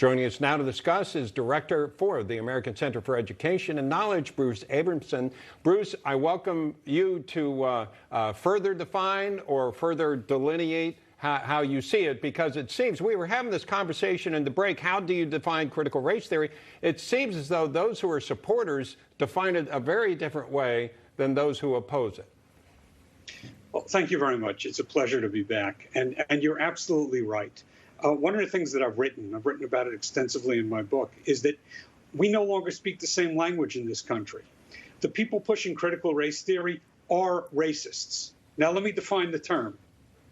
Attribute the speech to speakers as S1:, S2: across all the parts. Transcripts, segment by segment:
S1: Joining us now to discuss is Director for the American Center for Education and Knowledge, Bruce Abramson. Bruce, I welcome you to further define or further delineate how you see it, because it seems we were having this conversation in the break. How do you define critical race theory? It seems as though those who are supporters define it a very different way than those who oppose it.
S2: Well, thank you very much. It's a pleasure to be back. And you're absolutely right. One of the things that I've written about it extensively in my book, is that we no longer speak the same language in this country. The people pushing critical race theory are racists. Now, let me define the term.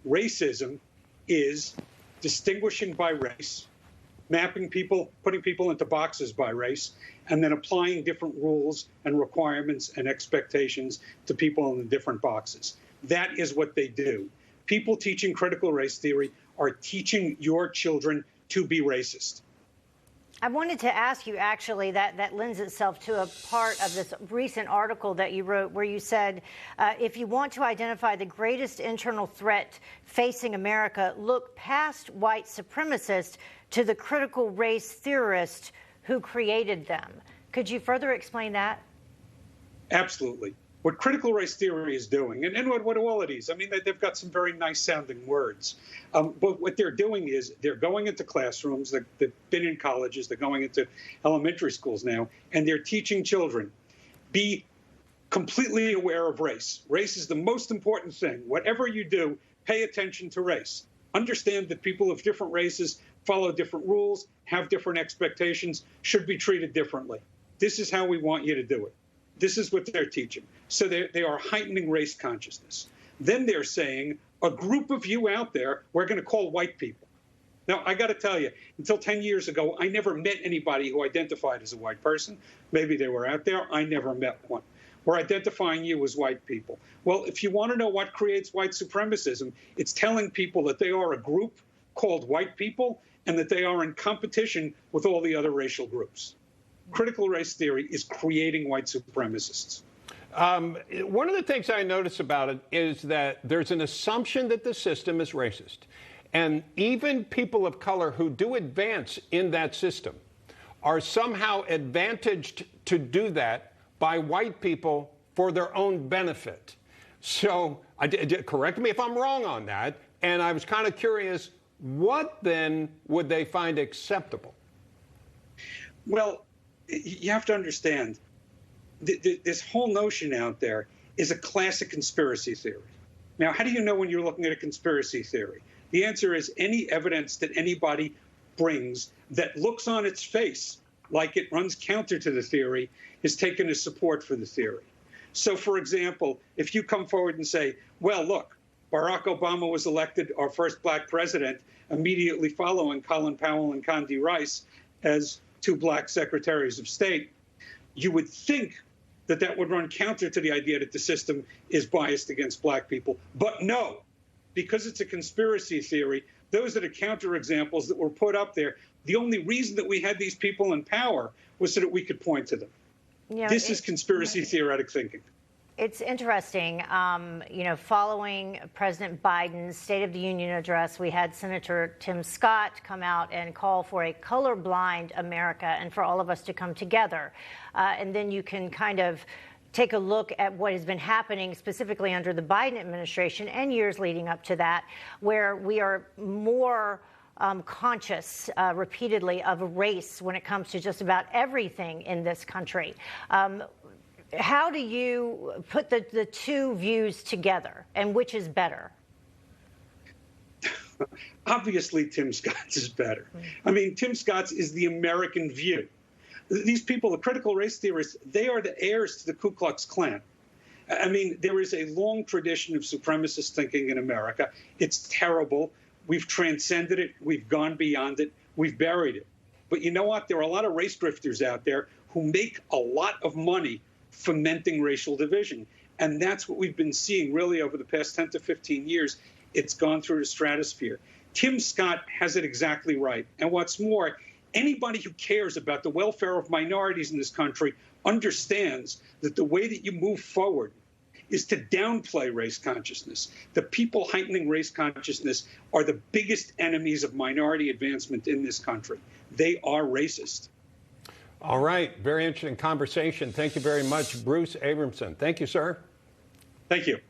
S2: Racism is distinguishing by race, mapping people, putting people into boxes by race, and then applying different rules and requirements and expectations to people in the different boxes. That is what they do. People teaching critical race theory are teaching your children to be racist.
S3: I wanted to ask you, actually, that lends itself to a part of this recent article that you wrote where you said, if you want to identify the greatest internal threat facing America, look past white supremacists to the critical race theorists who created them. Could you further explain that? Absolutely.
S2: What critical race theory is doing, and what all it is, I mean, they've got some very nice-sounding words, but what they're doing is they're going into classrooms, they've been in colleges, they're going into elementary schools now, and they're teaching children, be completely aware of race. Race is the most important thing. Whatever you do, pay attention to race. Understand that people of different races follow different rules, have different expectations, should be treated differently. This is how we want you to do it. This is what they're teaching. So they are heightening race consciousness. Then they're saying, a group of you out there, we're going to call white people. Now, I got to tell you, until 10 years ago, I never met anybody who identified as a white person. Maybe they were out there. I never met one. We're identifying you as white people. Well, if you want to know what creates white supremacism, it's telling people that they are a group called white people and that they are in competition with all the other racial groups. Critical race theory is creating white supremacists.
S1: One of the things I notice about it is that there's an assumption that the system is racist. And even people of color who do advance in that system are somehow advantaged to do that by white people for their own benefit. So, correct me if I'm wrong on that. And I was kind of curious, what then would they find acceptable?
S2: Well, you have to understand, this whole notion out there is a classic conspiracy theory. Now, how do you know when you're looking at a conspiracy theory? The answer is any evidence that anybody brings that looks on its face like it runs counter to the theory is taken as support for the theory. So, for example, if you come forward and say, well, look, Barack Obama was elected our first black president immediately following Colin Powell and Condi Rice as two black secretaries of state, you would think that that would run counter to the idea that the system is biased against black people. But no, because it's a conspiracy theory, those are the counterexamples that were put up there. The only reason that we had these people in power was so that we could point to them. This is conspiracy theoretic thinking.
S3: It's interesting, following President Biden's State of the Union address, we had Senator Tim Scott come out and call for a colorblind America and for all of us to come together. And then you can kind of take a look at what has been happening specifically under the Biden administration and years leading up to that, where we are more conscious repeatedly of race when it comes to just about everything in this country. How do you put the two views together, and which is better?
S2: Obviously, Tim Scott's is better. I mean, Tim Scott's is the American view. These people, the critical race theorists, they are the heirs to the Ku Klux Klan. I mean, there is a long tradition of supremacist thinking in America. It's terrible. We've transcended it. We've gone beyond it. We've buried it. But you know what? There are a lot of race drifters out there who make a lot of money fomenting racial division. And that's what we've been seeing really over the past 10 to 15 years. It's gone through the stratosphere. Tim Scott has it exactly right. And what's more, anybody who cares about the welfare of minorities in this country understands that the way that you move forward is to downplay race consciousness. The people heightening race consciousness are the biggest enemies of minority advancement in this country. They are racist.
S1: All right. Very interesting conversation. Thank you very much, Bruce Abramson. Thank you, sir.
S2: Thank you.